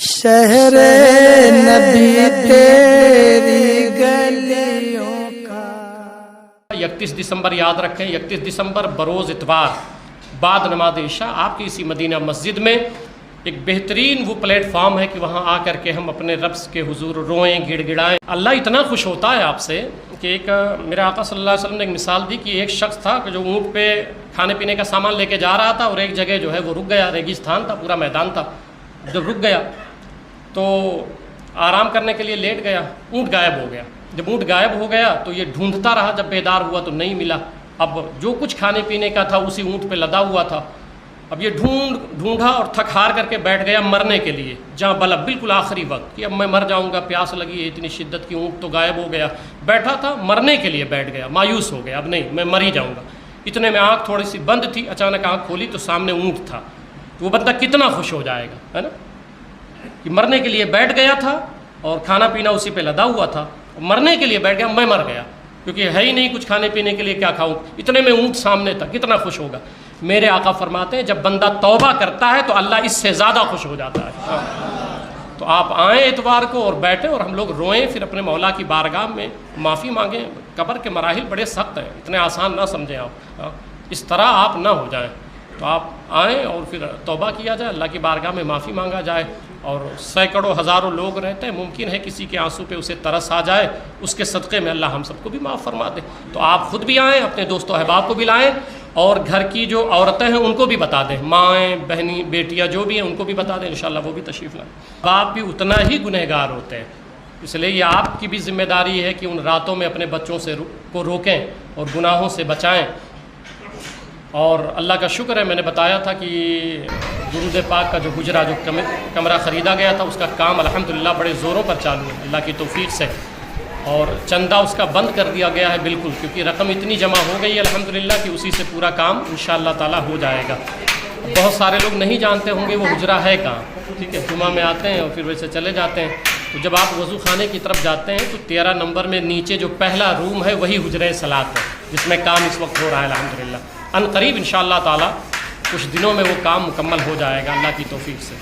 شہر نبی تیری گلیوں کا۔ 31 دسمبر یاد رکھیں، 31 دسمبر بروز اتوار بعد نماز عشاء آپ کی اسی مدینہ مسجد میں ایک بہترین وہ پلیٹ فارم ہے کہ وہاں آ کر کے ہم اپنے رب کے حضور روئیں، گڑ گڑائیں۔ اللہ اتنا خوش ہوتا ہے آپ سے کہ ایک میرے آقا صلی اللہ علیہ وسلم نے ایک مثال دی کہ ایک شخص تھا کہ جو اونٹ پہ کھانے پینے کا سامان لے کے جا رہا تھا اور ایک جگہ جو ہے وہ رک گیا، ریگستان تھا، پورا میدان تھا۔ جب رک گیا تو آرام کرنے کے لیے لیٹ گیا، اونٹ غائب ہو گیا۔ جب اونٹ غائب ہو گیا تو یہ ڈھونڈتا رہا، جب بیدار ہوا تو نہیں ملا۔ اب جو کچھ کھانے پینے کا تھا اسی اونٹ پہ لدا ہوا تھا۔ اب یہ ڈھونڈا اور تھک ہار کر کے بیٹھ گیا مرنے کے لیے، جہاں بلا بالکل آخری وقت کہ اب میں مر جاؤں گا، پیاس لگی ہے اتنی شدت کی، اونٹ تو غائب ہو گیا۔ بیٹھا تھا مرنے کے لیے، بیٹھ گیا، مایوس ہو گیا، اب نہیں میں مر ہی جاؤں گا۔ اتنے میں آنکھ تھوڑی سی بند تھی، اچانک آنکھ کھولی تو سامنے اونٹ تھا۔ تو وہ بندہ کتنا خوش ہو جائے گا، ہے نا، کہ مرنے کے لیے بیٹھ گیا تھا اور کھانا پینا اسی پہ لدا ہوا تھا، مرنے کے لیے بیٹھ گیا، میں مر گیا کیونکہ ہے ہی نہیں کچھ کھانے پینے کے لیے، کیا کھاؤں، اتنے میں اونٹ سامنے تھا، کتنا خوش ہوگا۔ میرے آقا فرماتے ہیں جب بندہ توبہ کرتا ہے تو اللہ اس سے زیادہ خوش ہو جاتا ہے۔ تو آپ آئیں اتوار کو اور بیٹھیں اور ہم لوگ روئیں، پھر اپنے مولا کی بارگاہ میں معافی مانگیں۔ قبر کے مراحل بڑے سخت ہیں، اتنے آسان نہ سمجھیں آپ، اس طرح آپ نہ ہو جائیں۔ تو آپ آئیں اور پھر توبہ کیا جائے، اللہ کی بارگاہ میں معافی مانگا جائے۔ اور سینکڑوں ہزاروں لوگ رہتے ہیں، ممکن ہے کسی کے آنسو پہ اسے ترس آ جائے، اس کے صدقے میں اللہ ہم سب کو بھی معاف فرما دے۔ تو آپ خود بھی آئیں، اپنے دوست و احباب کو بھی لائیں، اور گھر کی جو عورتیں ہیں ان کو بھی بتا دیں، مائیں بہنیں بیٹیاں جو بھی ہیں ان کو بھی بتا دیں، انشاءاللہ وہ بھی تشریف لائیں۔ باپ بھی اتنا ہی گنہگار ہوتے ہیں، اس لیے یہ آپ کی بھی ذمہ داری ہے کہ ان راتوں میں اپنے بچوں سے کو روکیں اور گناہوں سے بچائیں۔ اور اللہ کا شکر ہے، میں نے بتایا تھا کہ درود پاک کا جو حجرہ، جو کمرہ خریدا گیا تھا، اس کا کام الحمدللہ بڑے زوروں پر چالو ہے اللہ کی توفیق سے، اور چندہ اس کا بند کر دیا گیا ہے بالکل، کیونکہ رقم اتنی جمع ہو گئی ہے الحمدللہ کہ اسی سے پورا کام انشاءاللہ تعالی ہو جائے گا۔ بہت سارے لوگ نہیں جانتے ہوں گے وہ حجرہ ہے کہاں، ٹھیک ہے، جمعہ میں آتے ہیں اور پھر ویسے چلے جاتے ہیں۔ تو جب آپ وضو خانے کی طرف جاتے ہیں تو 13 نمبر میں نیچے جو پہلا روم ہے وہی حجرہ صلاۃ ہے، جس میں کام اس وقت ہو رہا ہے الحمدللہ۔ ان قریب انشاءاللہ تعالی کچھ دنوں میں وہ کام مکمل ہو جائے گا اللہ کی توفیق سے۔